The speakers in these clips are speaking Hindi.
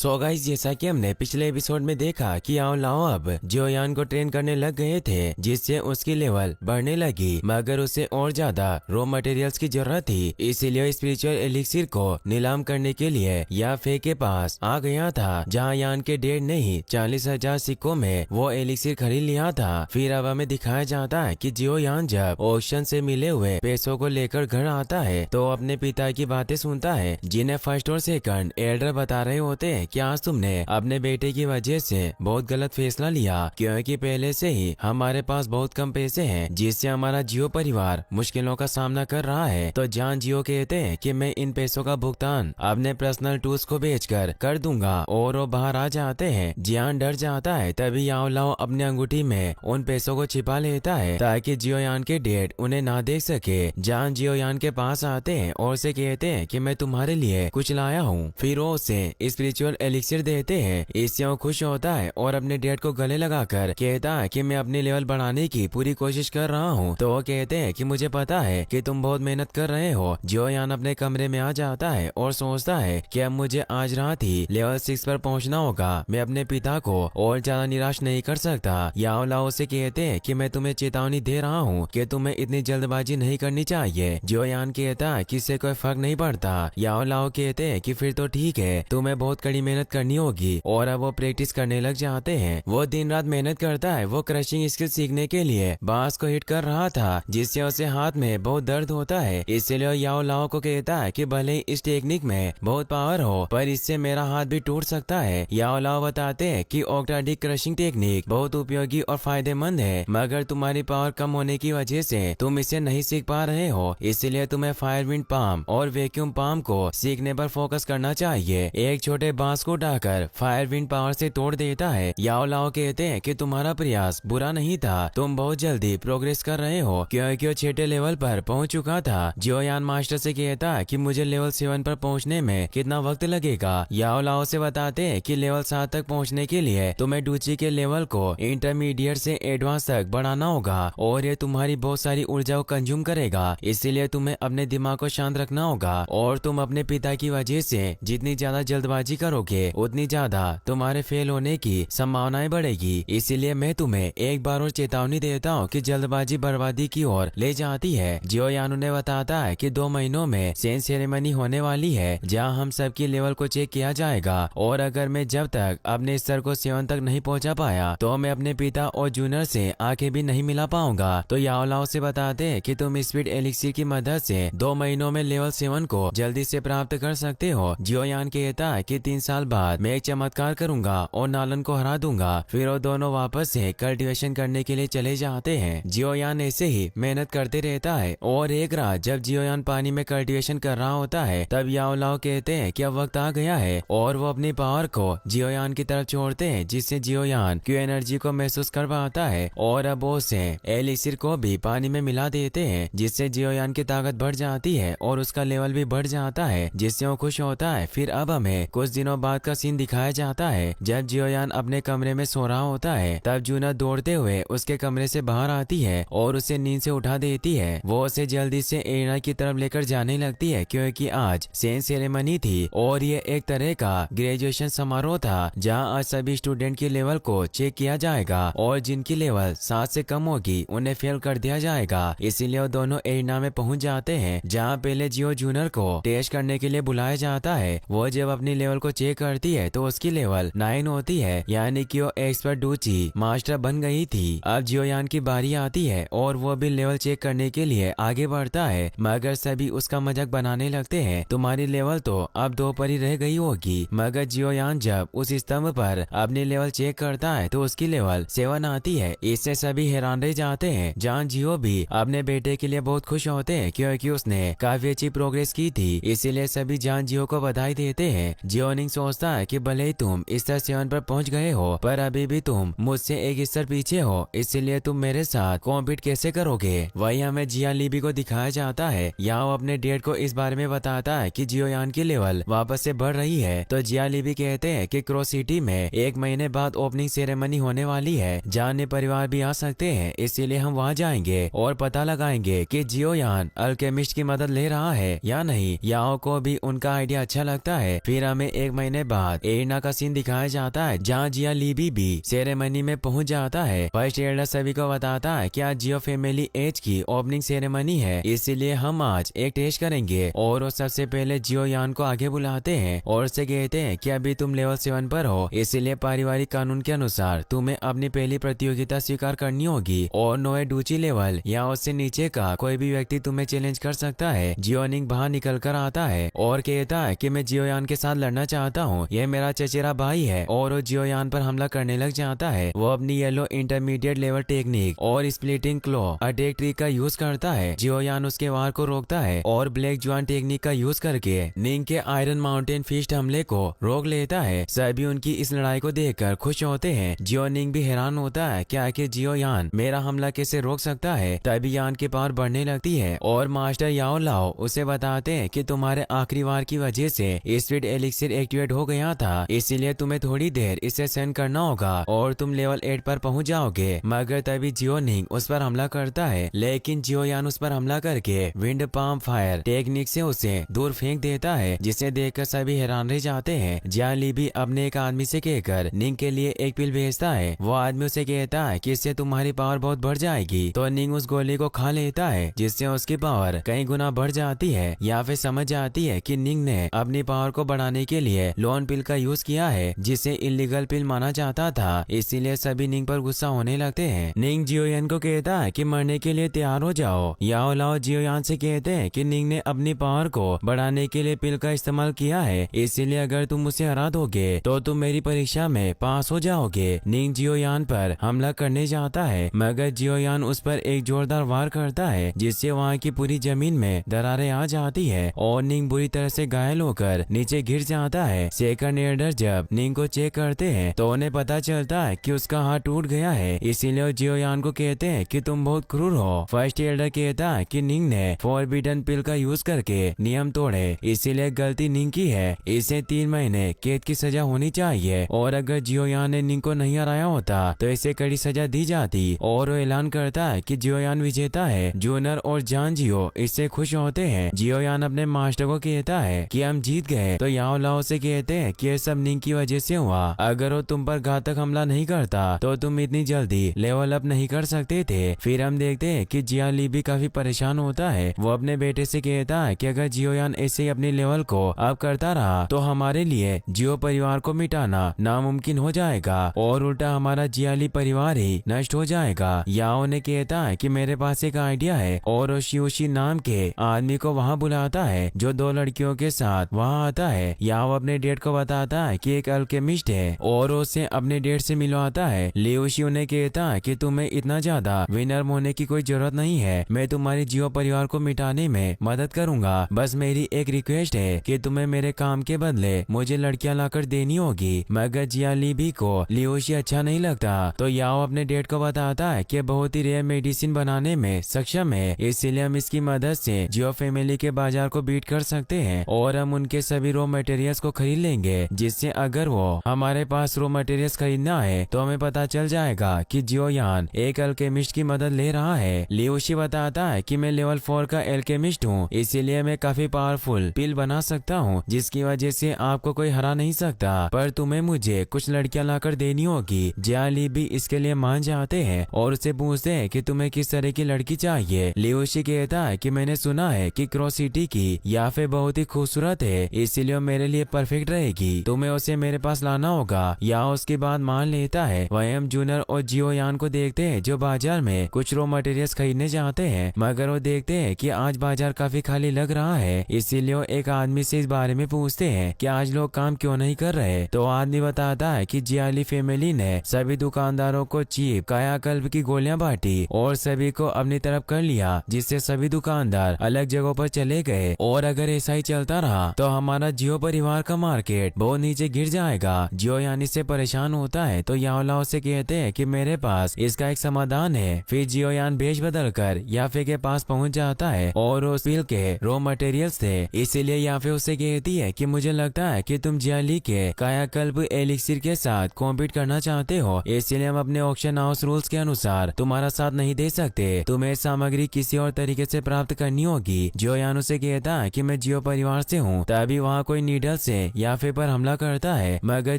सो गाइस, जैसा कि हमने पिछले एपिसोड में देखा कि आओ लाओ अब जियोयान को ट्रेन करने लग गए थे, जिससे उसकी लेवल बढ़ने लगी, मगर उसे और ज्यादा रॉ मटेरियल्स की जरूरत थी। इसीलिए स्पिरिचुअल एलिक्सिर को नीलाम करने के लिए याफे के पास आ गया था, जहां यान के डैड ने ही 40,000 सिक्कों में वो एलिक्सिर खरीद लिया था। फिर अब हमें दिखाया जाता है कि जियोयान जब ऑक्शन से मिले हुए पैसों को लेकर घर आता है तो अपने पिता की बातें सुनता है, जिन्हें फर्स्ट और सेकंड एल्डर बता रहे होते हैं कि आज तुमने अपने बेटे की वजह से बहुत गलत फैसला लिया, क्योंकि पहले से ही हमारे पास बहुत कम पैसे हैं, जिससे हमारा जियो परिवार मुश्किलों का सामना कर रहा है। तो जान जियो कहते हैं कि मैं इन पैसों का भुगतान अपने पर्सनल टूल्स को बेचकर कर दूंगा, और वो बाहर आ जाते हैं। जियान डर जाता है, तभी याओ लाओ अपनी अंगूठी में उन पैसों को छिपा लेता है ताकि जियोयान के डैड उन्हें ना देख सके। जान जियोयान के पास आते हैं और उसे कहते हैं कि मैं तुम्हारे लिए कुछ लाया हूँ। फिर वो उसे स्पिरिचुअल एलिक्सिर देते हैं। इससे वो खुश होता है और अपने डैड को गले लगाकर कहता है कि मैं अपनी लेवल बढ़ाने की पूरी कोशिश कर रहा हूँ। तो वो कहते हैं कि मुझे पता है कि तुम बहुत मेहनत कर रहे हो। जियोयान अपने कमरे में आ जाता है और सोचता है कि अब मुझे आज रात ही लेवल 6 पर पहुंचना होगा। मैं अपने पिता को और ज्यादा निराश नहीं कर सकता। याओ लाओ से कहते हैं कि मैं तुम्हें चेतावनी दे रहा हूँ कि तुम्हें इतनी जल्दबाजी नहीं करनी चाहिए। जियोयान कहता है कि इससे कोई फर्क नहीं पड़ता। याओ लाओ कहते हैं कि फिर तो ठीक है, तुम्हें बहुत कड़ी मेहनत करनी होगी, और अब वो प्रैक्टिस करने लग जाते हैं। वो दिन रात मेहनत करता है। वो क्रशिंग स्किल सीखने के लिए बांस को हिट कर रहा था, जिससे उसे हाथ में बहुत दर्द होता है। इसलिए याओ लाओ को कहता है कि भले इस टेक्निक में बहुत पावर हो, पर इससे मेरा हाथ भी टूट सकता है। याओ लाओ बताते हैं कि ऑक्टाडिक क्रशिंग टेक्निक बहुत उपयोगी और फायदेमंद है, मगर तुम्हारी पावर कम होने की वजह से तुम इसे नहीं सीख पा रहे हो। इसलिए तुम्हें फायर विंड पाम और वैक्यूम पाम को सीखने पर फोकस करना चाहिए। एक छोटे बांस को उठाकर फायर विंड पावर से तोड़ देता है। याओ लाओ कहते हैं कि तुम्हारा प्रयास बुरा नहीं था, तुम बहुत जल्दी प्रोग्रेस कर रहे हो, क्योंकि वो 6ठे लेवल पर पहुंच चुका था। जियोयान मास्टर से कहता है कि मुझे लेवल 7 पर पहुंचने में कितना वक्त लगेगा। याओ लाओ से बताते हैं कि लेवल 7 तक पहुंचने के लिए तुम्हें डूची के लेवल को इंटरमीडिएट से एडवांस तक बढ़ाना होगा, और ये तुम्हारी बहुत सारी ऊर्जा को कंज्यूम करेगा। इसीलिए तुम्हें अपने दिमाग को शांत रखना होगा, और तुम अपने पिता की वजह से जितनी ज्यादा जल्दबाजी करोगे उतनी ज्यादा तुम्हारे फेल होने की संभावनाएं बढ़ेगी। इसीलिए मैं तुम्हें एक बार और चेतावनी देता हूँ कि जल्दबाजी बर्बादी की ओर ले जाती है। जियोयान उन्हें बताता है कि 2 महीनों में सेंट सेरेमनी होने वाली है, जहाँ हम सबकी लेवल को चेक किया जाएगा, और अगर मैं जब तक अपने स्तर को 7 तक नहीं पहुँचा पाया तो मैं अपने पिता और जूनियर से आंखें भी नहीं मिला पाऊंगा। तो याओ लाओ से बताते हैं कि तुम स्पीड एलिक्सिर की मदद से 2 महीनों में लेवल 7 को जल्दी से प्राप्त कर सकते हो। जियोयान कहता है कि 3 साल बाद मैं एक चमत्कार करूंगा और नालन को हरा दूंगा। फिर वो दोनों वापस से कल्टीवेशन करने के लिए चले जाते हैं। जियोयान ऐसे ही मेहनत करते रहता है, और एक रात जब जियोयान पानी में कल्टीवेशन कर रहा होता है, तब याओ लाओ कहते हैं कि अब वक्त आ गया है, और वो अपनी पावर को जियोयान की तरफ छोड़ते हैं, जिससे जियोयान की एनर्जी को महसूस कर पाता है, और अब वो उसे एलिक्सिर को भी पानी में मिला देते हैं, जिससे जियोयान की ताकत बढ़ जाती है और उसका लेवल भी बढ़ जाता है, जिससे वो खुश होता है। फिर अब हमें कुछ दिनों बाद का सीन दिखाया जाता है। जब जियोयान अपने कमरे में सो रहा होता है, तब जूना दौड़ते हुए उसके कमरे से बाहर आती है और उसे नींद से उठा देती है। वो उसे जल्दी से एरिना की तरफ लेकर जाने लगती है, क्योंकि आज सेंट सेरेमनी थी, और ये एक तरह का ग्रेजुएशन समारोह था, जहाँ आज सभी स्टूडेंट की लेवल को चेक किया जाएगा, और जिनकी लेवल 7 से कम होगी उन्हें फेल कर दिया जाएगा। इसीलिए वो दोनों एरिना में पहुंच जाते हैं, जहाँ पहले जियो जूनियर को टेस्ट करने के लिए बुलाया जाता है। वो जब अपनी लेवल को चेक करती है तो उसकी लेवल 9 होती है, यानी कि वो एक्सपर्ट डूची मास्टर बन गई थी। अब जियोयान की बारी आती है और वो भी लेवल चेक करने के लिए आगे बढ़ता है, मगर सभी उसका मजाक बनाने लगते हैं। तुम्हारी लेवल तो अब 2 पर ही रह गई होगी। मगर जियोयान जब उस स्तंभ पर अपनी लेवल चेक करता है तो उसकी लेवल 7 आती है। इससे सभी हैरान रह जाते हैं। जान जियो भी अपने बेटे के लिए बहुत खुश होते हैं, क्योंकि उसने काफी अच्छी प्रोग्रेस की थी। इसीलिए सभी जान जियो को बधाई देते हैं। जियोनिंग सोचता है कि भले ही तुम स्तर 7 पर पहुंच गए हो, पर अभी भी तुम मुझसे एक स्तर पीछे हो, इसलिए तुम मेरे साथ कॉम्पीट कैसे करोगे। वही हमें जिया लीबी को दिखाया जाता है। यहाँ वो अपने डैड को इस बारे में बताता है कि जियोयान की लेवल वापस से बढ़ रही है। तो जिया लीबी कहते हैं कि क्रॉस सिटी में 1 महीने बाद ओपनिंग सेरेमनी होने वाली है, जाने परिवार भी आ सकते हैं, इसीलिए हम वहाँ जाएंगे और पता लगाएंगे कि जियोयान अल्केमिस्ट की मदद ले रहा है या नहीं। याओ को भी उनका आइडिया अच्छा लगता है। फिर हमें 1 महीने महीने बाद एरिना का सीन दिखाया जाता है जहाँ जिया लीबी भी सेरेमनी में पहुंच जाता है। फर्स्ट एल्डर सभी को बताता है कि आज जियो फैमिली एज की ओपनिंग सेरेमनी है, इसीलिए हम आज एक टेस्ट करेंगे। और वो सबसे पहले जियो यान को आगे बुलाते हैं और उससे कहते हैं कि अभी तुम लेवल 7 पर हो, इसलिए पारिवारिक कानून के अनुसार तुम्हें अपनी पहली प्रतियोगिता स्वीकार करनी होगी और नोए डूची लेवल या उससे नीचे का कोई भी व्यक्ति तुम्हें चैलेंज कर सकता है। जियोनिंग बाहर निकल कर आता है और कहता है कि मैं जियोयान के साथ लड़ना चाहता हूँ, यह मेरा चचेरा भाई है। और वो जियोयान पर हमला करने लग जाता है। वो अपनी येलो इंटरमीडिएट लेवल टेक्निक और स्प्लिटिंग क्लॉ अटैक ट्रिक का यूज करता है। जियोयान उसके वार को रोकता है और ब्लैक ज्वान टेक्निक का यूज करके निंग के आयरन माउंटेन फिस्ट हमले को रोक लेता है। सभी उनकी इस लड़ाई को देखकर खुश होते हैं। जियोनिंग भी हैरान होता है कि आखिर जियोयान मेरा हमला कैसे रोक सकता है। तभी यान की पावर बढ़ने लगती है और मास्टर याओ लाओ उसे बताते हैं कि तुम्हारे आखिरी वार की वजह से स्पीड एलिक्सिर एक्टिवेट हो गया था, इसीलिए तुम्हें थोड़ी देर इसे सेंड करना होगा और तुम लेवल 8 पर पहुंच जाओगे। मगर तभी जियोनिंग उस पर हमला करता है, लेकिन जियोयान उस पर हमला करके विंड पाम फायर टेक्निक से उसे दूर फेंक देता है, जिसे देखकर सभी हैरान रह जाते हैं। जियाली भी अपने एक आदमी से कहकर निंग के लिए एक पिल भेजता है। वो आदमी उसे कहता है कि इससे तुम्हारी पावर बहुत बढ़ जाएगी। तो निंग उस गोली को खा लेता है, जिससे उसकी पावर कई गुना बढ़ जाती है। या फिर समझ जाती है कि निंग ने अपनी पावर को बढ़ाने के लिए लोन पिल का यूज किया है, जिसे इलीगल पिल माना जाता था। इसीलिए सभी निंग पर गुस्सा होने लगते हैं। निंग जियोयान को कहता है कि मरने के लिए तैयार हो जाओ। याओ लाओ जियोयान से कहते हैं कि निंग ने अपनी पावर को बढ़ाने के लिए पिल का इस्तेमाल किया है, इसीलिए अगर तुम उसे हरा दोगे तो तुम मेरी परीक्षा में पास हो जाओगे। निंग जियोयान पर हमला करने जाता है, मगर जियोयान उस पर एक जोरदार वार करता है, जिससे वहाँ की पूरी जमीन में दरारें आ जाती है और निंग बुरी तरह से घायल होकर नीचे गिर जाता है। सेकंड एल्डर जब निंग को चेक करते हैं तो उन्हें पता चलता है कि उसका हाथ टूट गया है, इसीलिए जियोयान को कहते हैं कि तुम बहुत क्रूर हो। फर्स्ट एल्डर कहता है कि निंग ने फॉरबिडन पिल का यूज करके नियम तोड़े, इसीलिए गलती निंग की है, इसे 3 महीने कैद की सजा होनी चाहिए। और अगर जियोयान ने निंग को नहीं हराया होता तो इसे कड़ी सजा दी जाती। और वो ऐलान करता है कि जियोयान विजेता है। जूनर और जान जियो इससे खुश होते हैं। जियोयान अपने मास्टर को कहता है कि हम जीत गए। तो याओ लाओ से कहते हैं कि ये सब निंग की वजह से हुआ, अगर वो तुम पर घातक हमला नहीं करता तो तुम इतनी जल्दी लेवल अप नहीं कर सकते थे। फिर हम देखते हैं कि जियाली भी काफी परेशान होता है। वो अपने बेटे से कहता है कि अगर जियोयान ऐसे ही अपने लेवल को अप करता रहा तो हमारे लिए जियो परिवार को मिटाना नामुमकिन हो जाएगा और उल्टा हमारा जियाली परिवार ही नष्ट हो जाएगा। याओ ने कहता है कि मेरे पास एक आइडिया है और वो शियोशी नाम के आदमी को वहाँ बुलाता है, जो 2 लड़कियों के साथ वहाँ आता है। याओ अपने डेट को बताता है कि एक अल्केमिस्ट है और उसे अपने डेट से मिलवाता है। लियोशी उन्हें कहता है कि तुम्हें इतना ज्यादा विनर होने की कोई जरूरत नहीं है, मैं तुम्हारी जियो परिवार को मिटाने में मदद करूंगा। बस मेरी एक रिक्वेस्ट है कि तुम्हें मेरे काम के बदले मुझे लड़कियां लाकर देनी होगी। मगर जियाली भी को लियोशी अच्छा नहीं लगता, तो याओ अपने डेट को बताता है कि बहुत ही रेयर मेडिसिन बनाने में सक्षम है, इसलिए हम इसकी मदद से जियो फैमिली के बाजार को बीट कर सकते हैं और हम उनके सभी रॉ मटेरियल्स को खरीद लेंगे, जिससे अगर वो हमारे पास रॉ मटेरियल्स खरीदना है तो हमें पता चल जाएगा कि जियोयान एक अल्केमिस्ट की मदद ले रहा है। लियोशी बताता है कि मैं लेवल 4 का अल्केमिस्ट हूँ, इसीलिए मैं काफी पावरफुल पिल बना सकता हूँ, जिसकी वजह से आपको कोई हरा नहीं सकता, पर तुम्हें मुझे कुछ लड़कियां लाकर देनी होगी। जियाली भी इसके लिए मान जाते हैं और उससे पूछते हैं कि तुम्हें किस तरह की लड़की चाहिए। लियोशी कहता है कि मैंने सुना है कि क्रॉस सिटी की या फिर बहुत ही खूबसूरत है, इसीलिए मेरे लिए परफेक्ट रहेगी, तुम्हें उसे मेरे पास लाना होगा। या उसके बाद मान लेता है। वहीं हम जूनर और जियोयान को देखते हैं जो बाजार में कुछ रॉ मटेरियल्स खरीदने जाते हैं, मगर वो देखते हैं कि आज बाजार काफी खाली लग रहा है, इसीलिए वो एक आदमी से इस बारे में पूछते हैं कि आज लोग काम क्यों नहीं कर रहे। तो आदमी बताता है कि जियाली फैमिली ने सभी दुकानदारों को चीप कायाकल्प की गोलियां बांटी और सभी को अपनी तरफ कर लिया, जिससे सभी दुकानदार अलग जगहों पर चले गए। और अगर ऐसा ही चलता रहा तो हमारा जियो परिवार का मार्केट बहुत नीचे गिर जाएगा। जियो यानी से परेशान होता है तो याओ लाओ से कहते हैं कि मेरे पास इसका एक समाधान है। फिर जियोयान भेष बदल कर याफे के पास पहुंच जाता है और उस पिल के रॉ मटेरियल्स थे, इसीलिए याफे उससे कहती है कि मुझे लगता है कि तुम जियाली के कायाकल्प एलिक्सिर के साथ कॉम्पीट करना चाहते हो, इसलिए हम अपने ऑक्शन हाउस रूल्स के अनुसार तुम्हारा साथ नहीं दे सकते, तुम्हें सामग्री किसी और तरीके से प्राप्त करनी होगी। जियोयान उसे कहता है कि मैं जियो परिवार से हूँ। तभी वहाँ कोई नीडल से याफे पर हमला करता है, मगर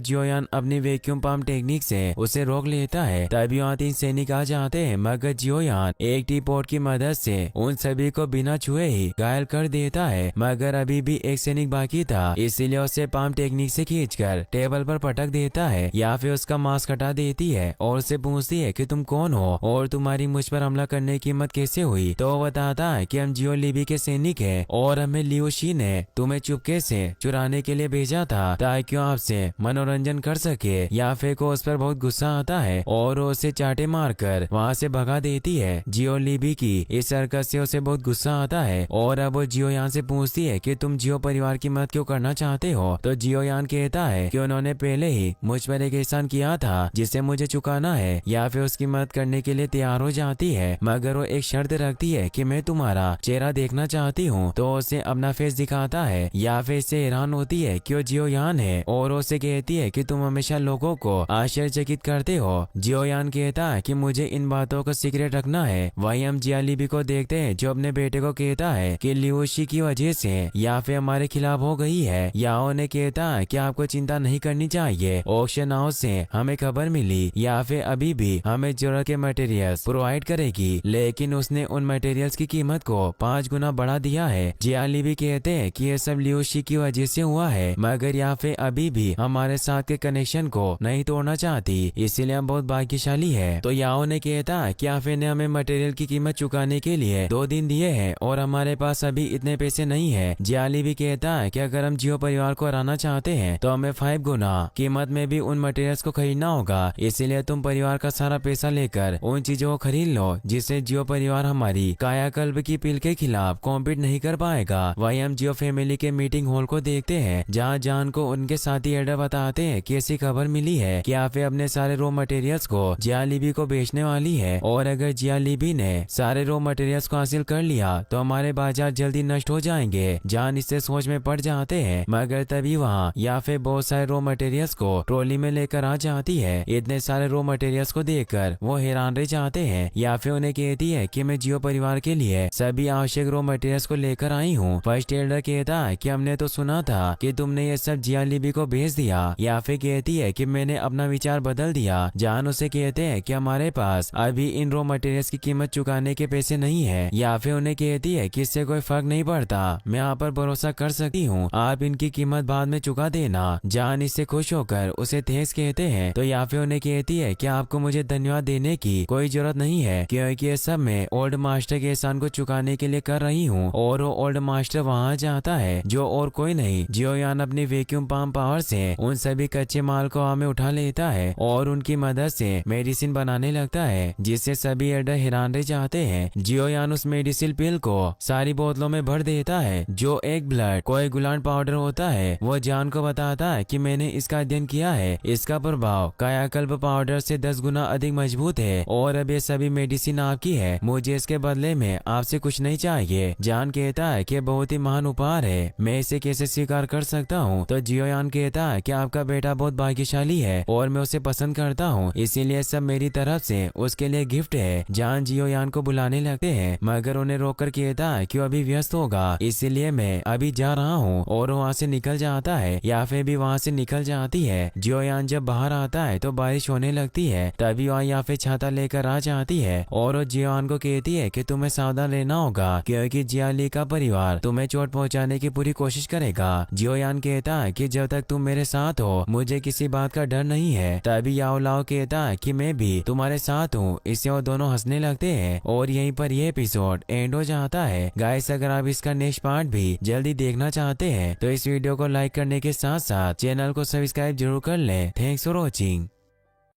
जियोयान अपनी वैक्यूम पंप टेक्निक से उसे रोक लेता है। तभी वहाँ 3 सैनिक आ जाते हैं, मगर जियोयान एक टी पॉट की मदद से उन सभी को बिना छुए ही घायल कर देता है। मगर अभी भी एक सैनिक बाकी था, इसीलिए उसे पंप टेक्निक से खींचकर टेबल पर पटक देता है। याफे उसका मास्क हटा देती है और उससे पूछती है कि तुम कौन हो और तुम्हारी मुझ पर हमला करने की हिम्मत कैसे हुई। तो वो बताता है कि हम जियो लीबी के सैनिक हैं और हमें लियो शी ने तुम्हें चुपके से चुराने के लिए भेजा था ताकि आपसे मनोरंजन कर सके। याफे को उस पर बहुत गुस्सा आता है और वो उसे चाटे मारकर वहाँ से भगा देती है। जियो लीबी की इस हरकत से उसे बहुत गुस्सा आता है और अब वो जियोयान से पूछती है कि तुम जियो परिवार की मदद क्यों करना चाहते हो। तो जियोयान कहता है कि उन्होंने पहले ही मुझ पर एक एहसान किया था जिसे मुझे चुकाना है। या फिर उसकी मदद करने के लिए तैयार हो जाती है, मगर वो एक शर्त रखती है कि मैं तुम्हारा चेहरा देखना चाहती हूँ। तो उसे अपना फेस दिखाता है। या फिर इससे हैरान होती है कि वो जियोयान है और उसे कहती है कि तुम हमेशा लोगों को आश्चर्यचकित करते हो। जियोयान कहता है कि मुझे इन बातों को सीक्रेट रखना है। वहीं हम जिया लीबी को देखते हैं जो अपने बेटे को कहता है कि लियो शी की वजह से या फिर हमारे खिलाफ हो गई है। याओ ने कहता है कि आपको चिंता नहीं करनी चाहिए, ऑक्शन हाउस से हमें खबर मिली या फिर अभी भी हमें जरूरत के मटेरियल्स प्रोवाइड करेगी, लेकिन उसने उन मटेरियल्स की कीमत को 5 गुना बढ़ा दिया है। जिया लीबी कहते हैं कि ये सब लियो शी की वजह से हुआ है, मगर या फिर अभी भी हमारे साथ के कनेक्शन को नहीं तोड़ना चाहती, इसीलिए हम बहुत भाग्यशाली है। तो याओ ने कहता है कि याफे ने हमें मटेरियल की कीमत चुकाने के लिए 2 दिन दिए हैं और हमारे पास अभी इतने पैसे नहीं है। जिया लीबी कहता है कि अगर हम जियो परिवार को हराना चाहते हैं तो हमें 5 गुना कीमत में भी उन मटेरियल्स को खरीदना होगा, इसीलिए तुम परिवार का सारा पैसा लेकर उन चीजों को खरीद लो जिससे जियो परिवार हमारी कायाकल्प की पील के खिलाफ कॉम्पीट नहीं कर पाएगा। वहीं हम जियो फैमिली के मीटिंग हॉल को देखते हैं जहां जान को उनके साथी एडर बताते हैं कि ऐसी खबर मिली है कि याफे अपने सारे रॉ मटेरियल्स को जिया लीबी को बेचने वाली है और अगर जिया लीबी ने सारे रॉ मटेरियल्स को हासिल कर लिया तो हमारे बाजार जल्दी नष्ट हो जाएंगे। जान इससे सोच में पड़ जाते हैं, मगर तभी वहाँ याफे बहुत सारे रॉ मटेरियल्स को ट्रॉली में लेकर आ जाती है। इतने सारे रॉ मटेरियल्स को देखकर वो हैरान रह जाते हैं। याफे उन्हें कहती है कि मैं जियो परिवार के लिए सभी आवश्यक रॉ मटेरियल्स को लेकर आई हूँ। फर्स्ट एडर कहता है कि हमने तो सुना था कि तुमने ये सब जिया लीबी को भेज दिया। याफे कहती है कि मैंने अपना विचार बदल दिया। जान उसे कहते हैं कि हमारे पास अभी इन रॉ मटेरियल्स की कीमत चुकाने के पैसे नहीं है। याफे उन्हें कहती है कि इससे कोई फर्क नहीं पड़ता, मैं आप पर भरोसा कर सकती हूँ, आप इनकी कीमत बाद में चुका देना। जान इससे खुश होकर उसे थैंक्स कहते हैं। तो याफे उन्हें कहती है कि आपको मुझे धन्यवाद देने की कोई जरूरत नहीं है, क्योंकि ये सब मैं ओल्ड मास्टर के एहसान को चुकाने के लिए कर रही हूँ। और वो ओल्ड मास्टर वहाँ जाता है जो और कोई नहीं, जियोयान अपनी वैक्यूम पंप पावर से उन सभी कच्चे माल को हमें उठा लेता है और उनकी मदद से मेडिसिन बनाने लगता है, जिससे सभी एडर हैरान रह जाते हैं। जियोयान उस मेडिसिन पिल को सारी बोतलों में भर देता है जो एक ब्लड कोएगुलांट पाउडर होता है। वो जान को बताता है कि मैंने इसका अध्ययन किया है, इसका प्रभाव कायाकल्प पाउडर से 10 गुना अधिक मजबूत है और अब ये सभी मेडिसिन आपकी है, मुझे इसके बदले में आपसे कुछ नहीं चाहिए। जान कहता है कि बहुत ही महान उपहार है, मैं इसे कैसे स्वीकार कर सकता हूँ। तो जियोयान कहता है कि आपका बेटा बहुत भाग्यशाली है और मैं उसे पसंद करता हूँ, इसीलिए सब मेरी तरफ से उसके लिए गिफ्ट है। जान जियोयान को बुलाने लगते हैं, मगर उन्हें रोककर कहता है कि वो अभी व्यस्त होगा, इसीलिए मैं अभी जा रहा हूँ और वहाँ से निकल जाता है। या फिर भी वहाँ से निकल जाती है। जियोयान जब बाहर आता है तो बारिश होने लगती है, तभी वहाँ या फिर छाता लेकर आ जाती है और वो जियोयान को कहती है कि तुम्हें सावधान रहना होगा, क्योंकि जिया ली का परिवार तुम्हें चोट पहुँचाने की पूरी कोशिश करेगा। जियोयान कहता है कि जब तक तुम मेरे साथ हो मुझे किसी बात का डर नहीं है। तभी याओ लाओ कहता है कि मैं भी तुम्हारे साथ हूँ। इससे वो दोनों हंसने लगते हैं और यहीं पर ये एपिसोड एंड हो जाता है। गाइस, अगर आप इसका नेक्स्ट पार्ट भी जल्दी देखना चाहते हैं तो इस वीडियो को लाइक करने के साथ साथ चैनल को सब्सक्राइब जरूर कर लें। Thanks for watching.